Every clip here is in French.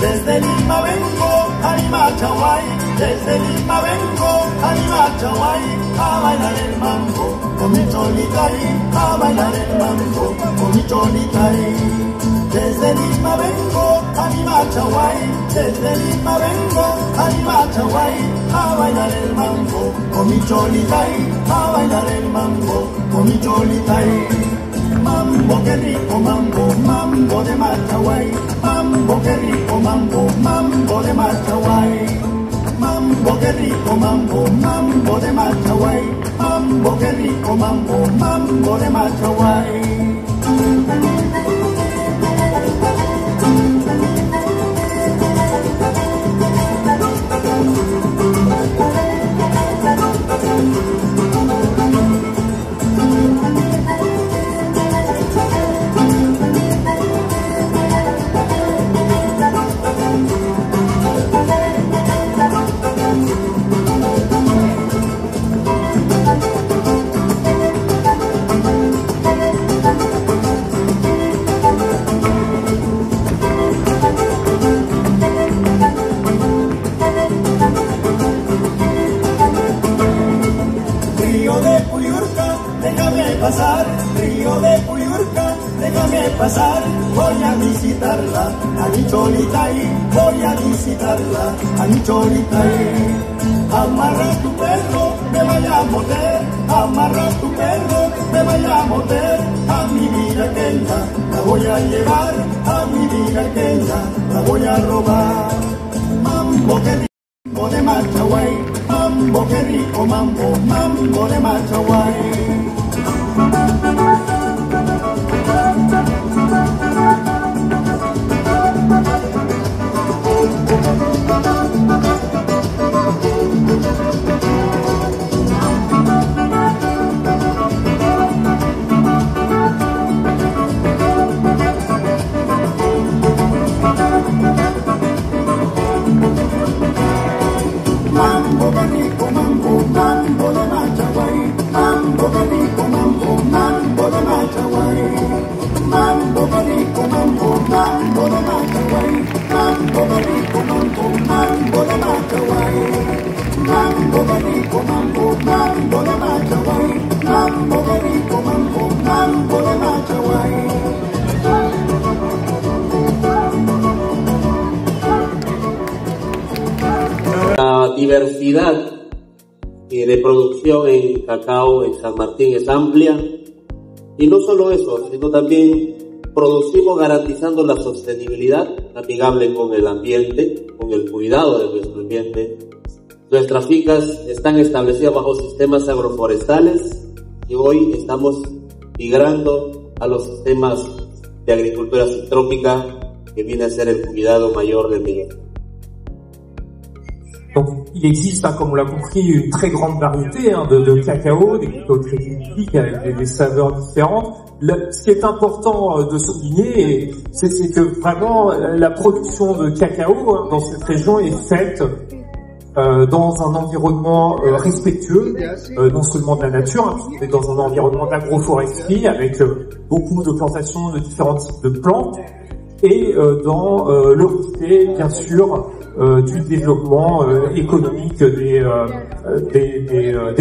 Desde Lima vengo a Limachahuay, desde Lima vengo a Limachahuay, a bailar el mambo con mi cholita ahí, a bailar el mambo con mi cholita ahí. Desde Lima vengo a Limachahuay, desde Lima vengo a Limachahuay, a bailar el mambo con mi cholita ahí, a bailar el mambo con mi cholita ahí. Mambo, qué rico mambo, mambo de Machahuay, mambo, qué rico mambo, mambo de Machahuay. Mambo, qué rico mambo, mambo de Machahuay, mambo, qué rico mambo, mambo de Machahuay. Pasar, río de Puyurca, déjame pasar, voy a visitarla, a mi cholita ahí, voy a visitarla, a mi cholita ahí. Amarra tu perro, me vaya a morder, amarra tu perro, me vaya a morder, a mi viraqueña, la voy a llevar, a mi viraqueña, la voy a robar. Mambo, qué rico de Machahuay, mambo, qué rico mambo, mambo de Machahuay. Mambo, qué rico mambo, mambo de Machahuay, mambo, qué rico mambo, mambo de Machahuay. Mambo, qué rico mambo, mambo de Machahuay, mambo, qué rico mambo, mambo de Machahuay. Mambo, qué rico mambo, mambo de Machahuay, mambo, qué rico mambo, mambo de Machahuay. La diversidad de producción en cacao en San Martín es amplia, y no solo eso, sino también producimos garantizando la sostenibilidad amigable con el ambiente, con el cuidado de nuestro ambiente. Nuestras fincas están establecidas bajo sistemas agroforestales y hoy estamos migrando a los sistemas de agricultura subtrópica, que viene a ser el cuidado mayor del medio. Donc, il existe, comme on l'a compris, une très grande variété de cacao, des cacao très typiques avec des saveurs différentes. Ce qui est important de souligner, c'est que vraiment la production de cacao dans cette région est faite dans un environnement respectueux, non seulement de la nature, mais dans un environnement d'agroforesterie avec beaucoup de plantations de différents types de plantes, et dans le respect, bien sûr, du développement économique des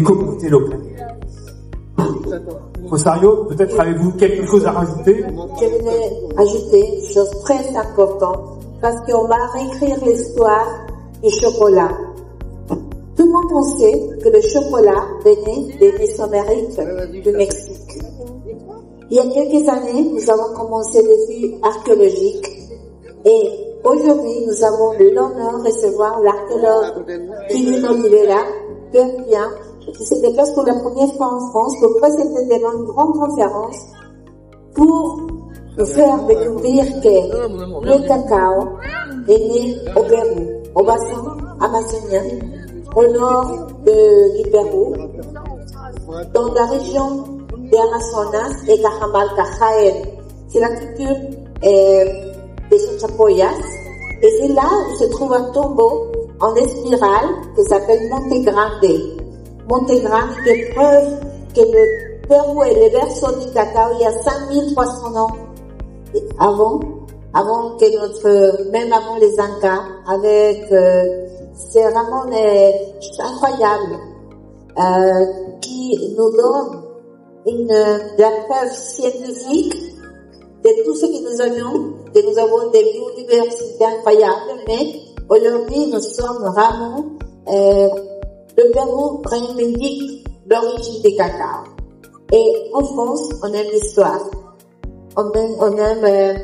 communautés locales. Rosario, peut-être avez-vous quelque chose à rajouter? Je voulais ajouter une chose très importante, parce qu'on va réécrire l'histoire du chocolat. Tout le monde pensait que le chocolat venait des Mésoamériques du Mexique. Il y a quelques années, nous avons commencé des vues archéologiques et aujourd'hui, nous avons l'honneur de recevoir l'archéologue Quirino Rivera, peruvian, qui se déplace pour la première fois en France pour présenter devant une grande conférence pour nous faire découvrir que le cacao est né au Pérou, au bassin amazonien, au nord du Pérou, dans la région de Amazonas et Cajamarca, Jaén. C'est la culture des Chachapoyas, et c'est là où se trouve un tombeau en spirale qui s'appelle Monte Grande. Monte Grande qui preuve que le Pérou est le berceau du cacao il y a 5300 ans. Avant que même avant les Incas, c'est vraiment incroyable, qui nous donne la preuve scientifique de tout ce que nous avons des biodiversités incroyables, mais aujourd'hui nous sommes vraiment, le Pérou revendique l'origine du cacao. Et en France, on aime l'histoire. On aime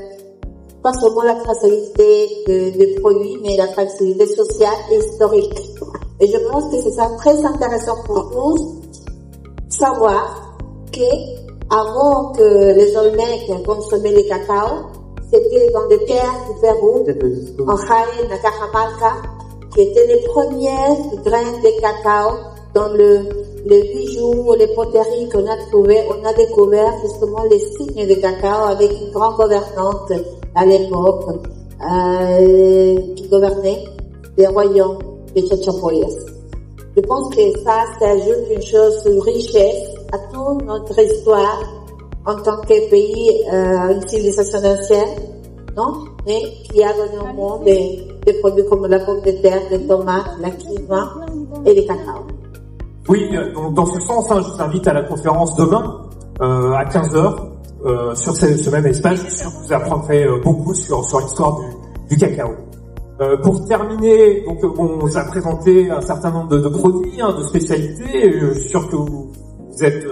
pas seulement la traçabilité des produits, mais la traçabilité sociale et historique. Et je pense que c'est ça très intéressant pour nous, savoir que avant que les Olmecs consommaient le cacao, c'était dans des terres du Pérou, en Jaén, à Cajamarca, qui étaient les premières graines de cacao dans les bijoux, les poteries qu'on a trouvées. On a découvert justement les signes de cacao avec une grande gouvernante à l'époque, qui gouvernait les royaumes des Chachapoyas. Je pense que ça ajoute une chose, une richesse à toute notre histoire en tant que pays, une civilisation ancienne, non? Mais qui a donné au monde des produits comme la pomme de terre, les tomates, la quinoa et le cacao. Oui, donc dans ce sens, je vous invite à la conférence demain, à 15h, sur ce même espace. Je suis sûr que vous apprendrez beaucoup sur l'histoire du cacao. Pour terminer, donc on vous a présenté un certain nombre de produits, de spécialités. Je suis sûr que vous êtes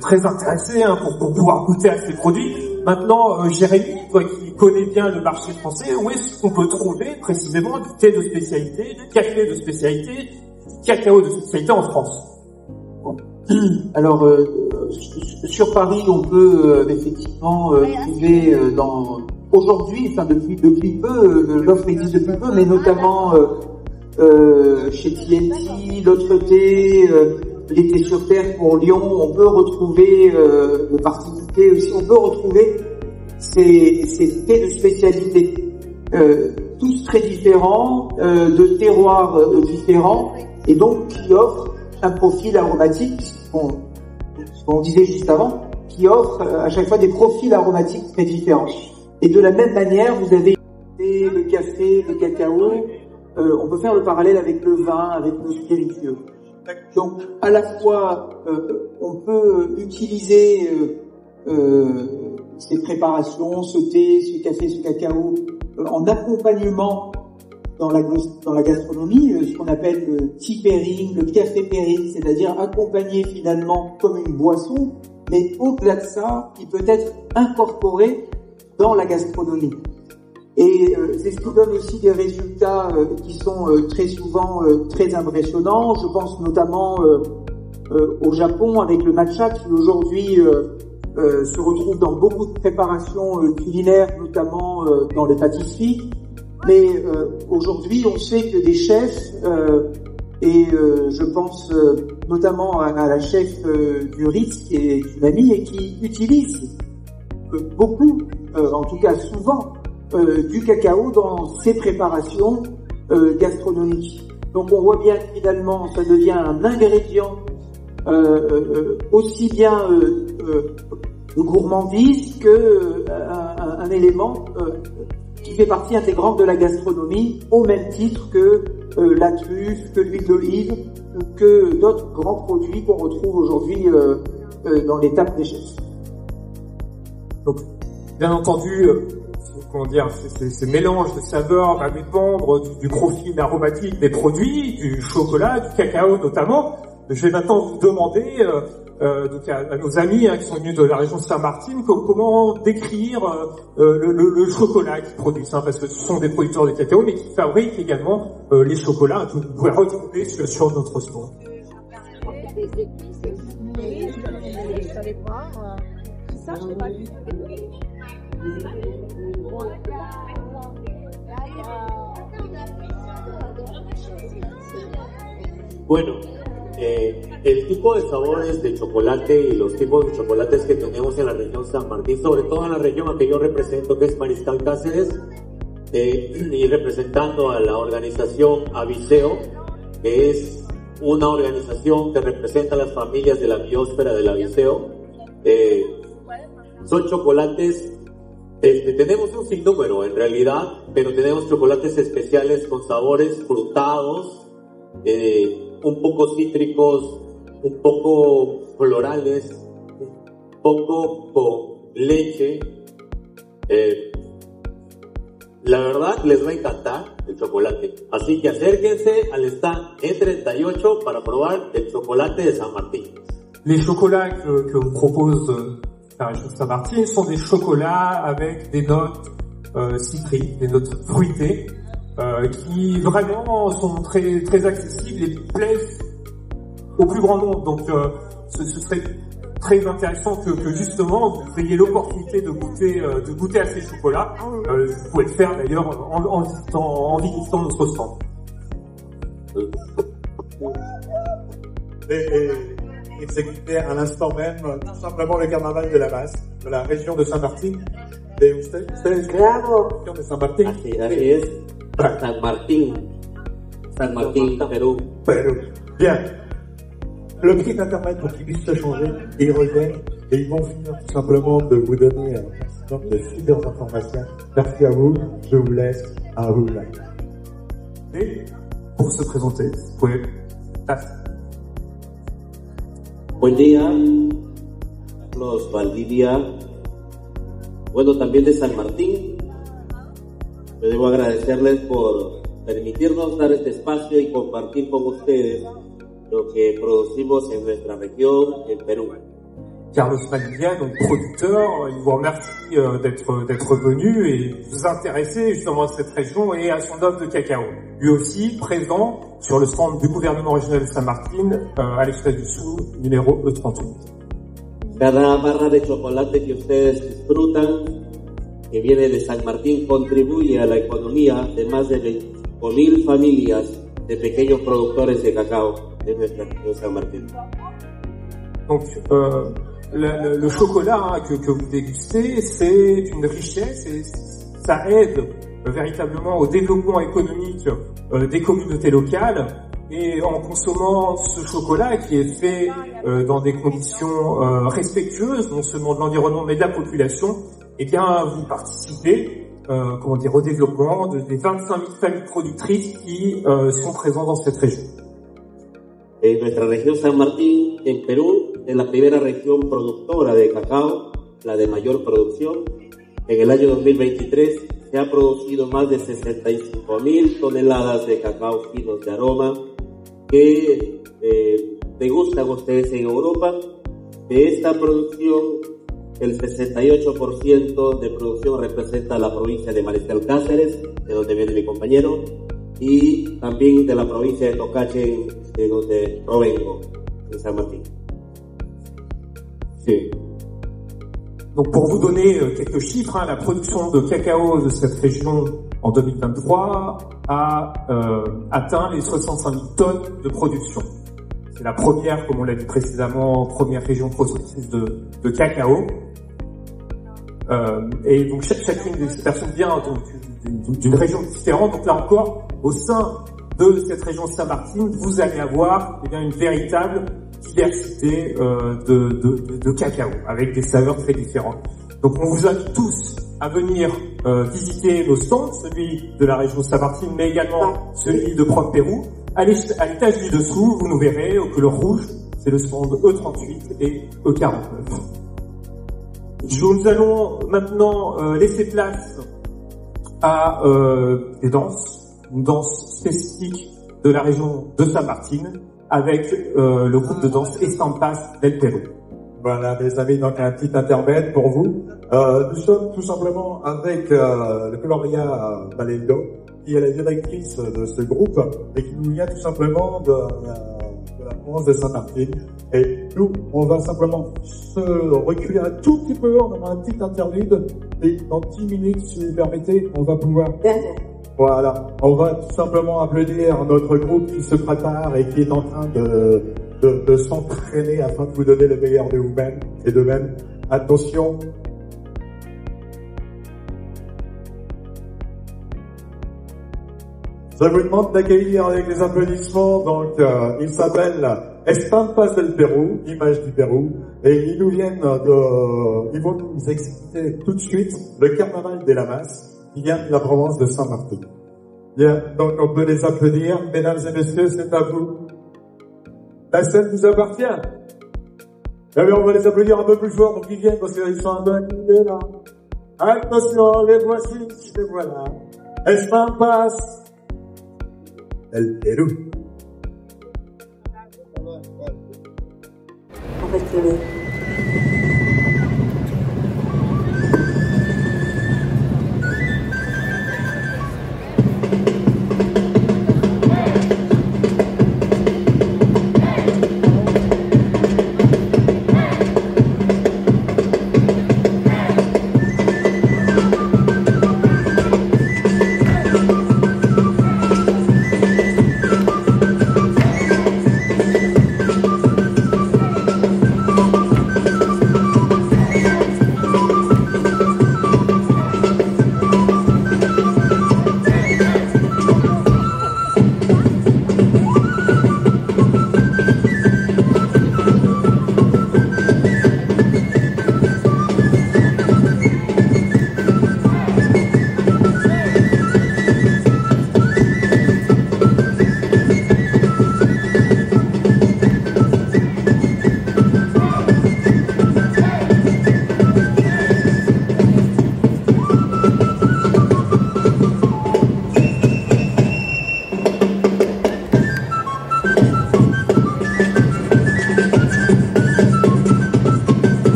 très intéressés pour pouvoir goûter à ces produits. Maintenant, Jérémy, toi qui connais bien le marché français, où est-ce qu'on peut trouver précisément du thé de spécialité, du café de spécialité, du cacao de spécialité en France? Alors, sur Paris, on peut effectivement trouver aujourd'hui, enfin depuis peu, l'offre existe depuis peu, mais notamment chez TNT, l'autre thé, les thés sur terre pour Lyon, on peut retrouver le parti du thé aussi, on peut retrouver ces thés de spécialité, tous très différents, de terroirs différents, et donc qui offrent un profil aromatique, ce qu'on disait juste avant, qui offre à chaque fois des profils aromatiques très différents. Et de la même manière, vous avez le café, le cacao, on peut faire le parallèle avec le vin, avec le spiritueux. Donc, à la fois, on peut utiliser ces préparations, ce thé, ce café, ce cacao, en accompagnement dans la gastronomie, ce qu'on appelle le tea pairing, le café pairing, c'est-à-dire accompagner finalement comme une boisson, mais au-delà de ça, qui peut être incorporé dans la gastronomie. Et c'est ce qui donne aussi des résultats qui sont très souvent très impressionnants. Je pense notamment au Japon avec le matcha qui aujourd'hui se retrouve dans beaucoup de préparations culinaires, notamment dans les pâtisseries. Mais aujourd'hui, on sait que des chefs, et je pense notamment à la chef du Ritz, qui est une amie, et qui utilise beaucoup, en tout cas souvent, du cacao dans ses préparations gastronomiques. Donc on voit bien que finalement ça devient un ingrédient aussi bien de gourmandise que un élément qui fait partie intégrante de la gastronomie, au même titre que la truffe, que l'huile d'olive, que d'autres grands produits qu'on retrouve aujourd'hui dans les tables des chefs. Donc, bien entendu, vous comment dire, ces mélanges de saveurs va dépendre du profil aromatique des produits, du chocolat, du cacao notamment. Je vais maintenant vous demander donc à nos amis qui sont venus de la région de Saint-Martin comment décrire le chocolat qu'ils produisent, parce que ce sont des producteurs de cacao mais qui fabriquent également les chocolats que vous pouvez retrouver sur notre stand. Bueno, el tipo de sabores de chocolate y los tipos de chocolates que tenemos en la región San Martín, sobre todo en la región a que yo represento, que es Mariscal Cáceres, y representando a la organización Aviseo, que es una organización que representa a las familias de la biosfera del Aviseo. Son chocolates, tenemos un sinnúmero en realidad, pero tenemos chocolates especiales con sabores frutados, un poco cítricos, un poco florales, un poco con leche. La verdad les va a encantar el chocolate, así que acérquense al stand E38 para probar el chocolate de San Martín. Les chocolats que on propose la région de Saint-Martin sont des chocolats avec des notes citriques, des notes fruitées, qui vraiment sont très très accessibles et plaisent au plus grand nombre. Donc ce serait très intéressant que justement vous ayez l'opportunité de goûter à ces chocolats. Vous pouvez le faire d'ailleurs en visitant notre stand. Et exécuter à l'instant même tout simplement le carnaval de la Basse, de la région de Saint-Martin. De ustedes, Bravo. région de Saint-Martin. Así es, San Martín, Perú. Perú. Bien. Le petit intermède pour qu'ils puissent se changer, ils reviennent et ils vont finir tout simplement de vous donner un maximum de super informations. Merci à vous, je vous laisse à vous là. Et pour se présenter, vous pouvez passer. Buen día, Carlos Valdivia, bueno, también de San Martín. Yo debo agradecerles por permitirnos dar este espacio y compartir con ustedes lo que producimos en nuestra región, en Perú. Carlos Valdivia, donc producteur, il vous remercie d'être venu et de vous intéresser justement à cette région et à son offre de cacao. Lui aussi présent sur le stand du gouvernement régional de Saint-Martin à l'Express du Sud, numéro E38. Cada barra de chocolate que ustedes disfrutan, que viene de San Martín, contribuye a la economía de más de 25,000 familias de pequeños productores de cacao de nuestra región San Martín. Donc, le chocolat que vous dégustez, c'est une richesse et ça aide véritablement au développement économique des communautés locales. Et en consommant ce chocolat qui est fait dans des conditions respectueuses, non seulement de l'environnement mais de la population, eh bien vous participez au développement des 25 000 familles productrices qui sont présentes dans cette région. En nuestra región San Martín, en Perú, es la primera región productora de cacao, la de mayor producción. En el año 2023 se ha producido más de 65,000 toneladas de cacao finos de aroma que degustan ustedes en Europa. De esta producción, el 68% de producción representa la provincia de Mariscal Cáceres, de donde viene mi compañero, y también de la provincia de Tocache, de donde provengo, de San Martín. Sí. Donc pour vous donner quelques chiffres, la production de cacao de cette région en 2023 a atteint les 65 000 tonnes de production. C'est la première, comme on l'a dit précédemment, première région productrice de cacao. Et donc chacune de ces personnes vient d'une région différente. Donc là encore, au sein de cette région Saint-Martin, vous allez avoir une véritable diversité de cacao, avec des saveurs très différentes. Donc on vous invite tous à venir visiter nos stands, celui de la région Saint-Martin, mais également celui de Prom Pérou. À l'étage du dessous, vous nous verrez que le rouge, c'est le stand E38 et E49. Nous allons maintenant laisser place à des danses, une danse spécifique de la région de San Martín, avec le groupe de danse Estampas del Perú. Voilà, mes amis, donc un petit intermède pour vous. Nous sommes tout simplement avec Gloria Valendo, qui est la directrice de ce groupe et qui nous vient tout simplement de la province de San Martín. Et nous, on va simplement se reculer un tout petit peu, on aura un petit interlude et dans 10 minutes, si vous permettez, on va pouvoir... Voilà, on va tout simplement applaudir notre groupe qui se prépare et qui est en train de s'entraîner afin de vous donner le meilleur de vous-même et de même. Attention. Je vous demande d'accueillir avec les applaudissements, donc il s'appelle Estampas del Perú, image du Pérou, et ils vont nous expliquer tout de suite le carnaval de la masse qui vient de la province de San Martín. Bien, donc on peut les applaudir, mesdames et messieurs, c'est à vous. La scène vous appartient. Eh bien, on va les applaudir un peu plus fort pour qu'ils viennent parce qu'ils sont un peu activés là. Attention, les voici, les voilà. Estampas del Perú. On va tirer.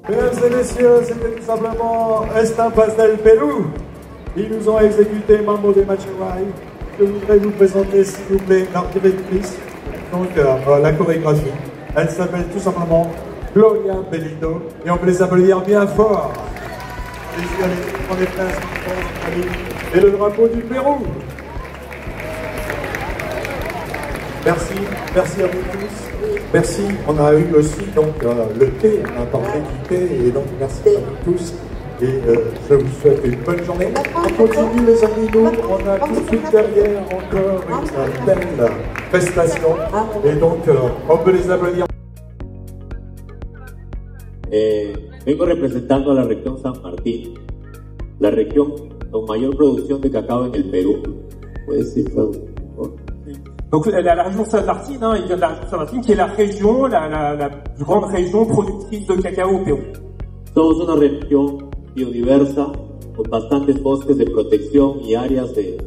Mesdames et messieurs, c'était tout simplement Estampas del Perú. Ils nous ont exécuté Mambo de Macharay. Je voudrais vous présenter, s'il vous plaît, la directrice, donc la chorégraphie. Elle s'appelle tout simplement Gloria Valendo et on peut les applaudir bien fort. Allez, prenez place, allez. et le drapeau du Pérou. Merci, merci à vous tous. Merci. On a eu aussi donc le thé, on a parlé du thé, et donc merci à vous tous. Et je vous souhaite une bonne journée. On continue les amis, nous, on a tout de suite derrière encore une belle prestation. Et donc, on peut les applaudir. Vengo representando a la región San Martín, la región con mayor producción de cacao en el Perú. ¿Puedes decir ça? Donc la région Saint-Martin, hein, il vient de la région Saint-Martin, qui est la région, la plus grande région productrice de cacao au Pérou. Somos una región biodiversa, con bastantes bosques de protección y áreas de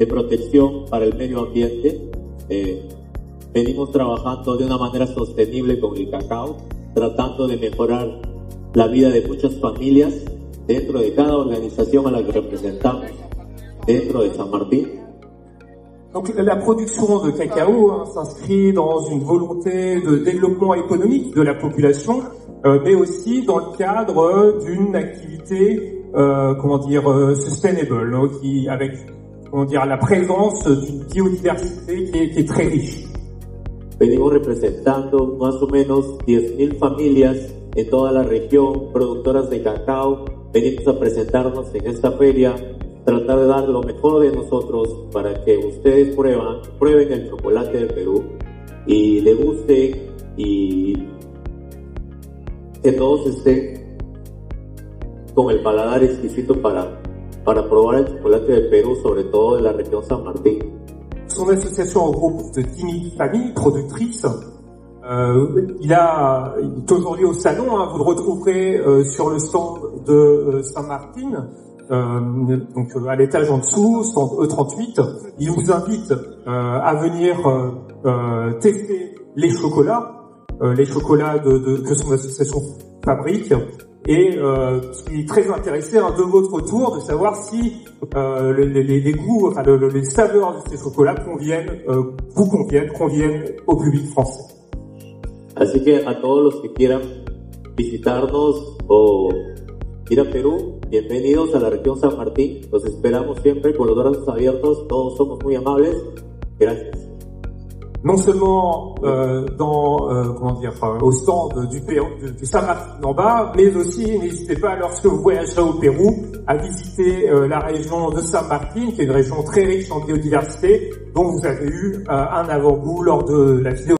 protección para el medio ambiente. Venimos trabajando de una manera sostenible con el cacao, tratando de mejorar la vida de muchas familias dentro de cada organización a la que representamos dentro de San Martín. Donc la production de cacao s'inscrit dans une volonté de développement économique de la population, mais aussi dans le cadre d'une activité, sustainable, qui avec, la présence d'une biodiversité qui est très riche. Venimos representando más o menos 10,000 familias en toda la región, productoras de cacao. Venimos a presentarnos en esta feria, tratar de dar lo mejor de nosotros para que ustedes prueben el chocolate del Perú y le guste, y que todos estén con el paladar exquisito para probar el chocolate del Perú, sobre todo de la región San Martín. Son association regroupe de 10 000 familles productrices. Il est aujourd'hui au salon, vous le retrouverez sur le stand de Saint-Martin, donc à l'étage en dessous, stand E38. Il vous invite à venir tester les chocolats que son association fabrique. Et qui est très intéressé de votre tour de savoir si les goûts, les saveurs de ces chocolats conviennent au public français. Así que a todos los que quieran visitarnos o ir a Perú, bienvenidos a la región San Martín. Los esperamos siempre con los brazos abiertos. Todos somos muy amables. Gracias. Non seulement au stand du Saint-Martin en bas, mais aussi n'hésitez pas, lorsque vous voyagerez au Pérou, à visiter la région de Saint-Martin, qui est une région très riche en biodiversité, dont vous avez eu un avant-goût lors de la vidéo.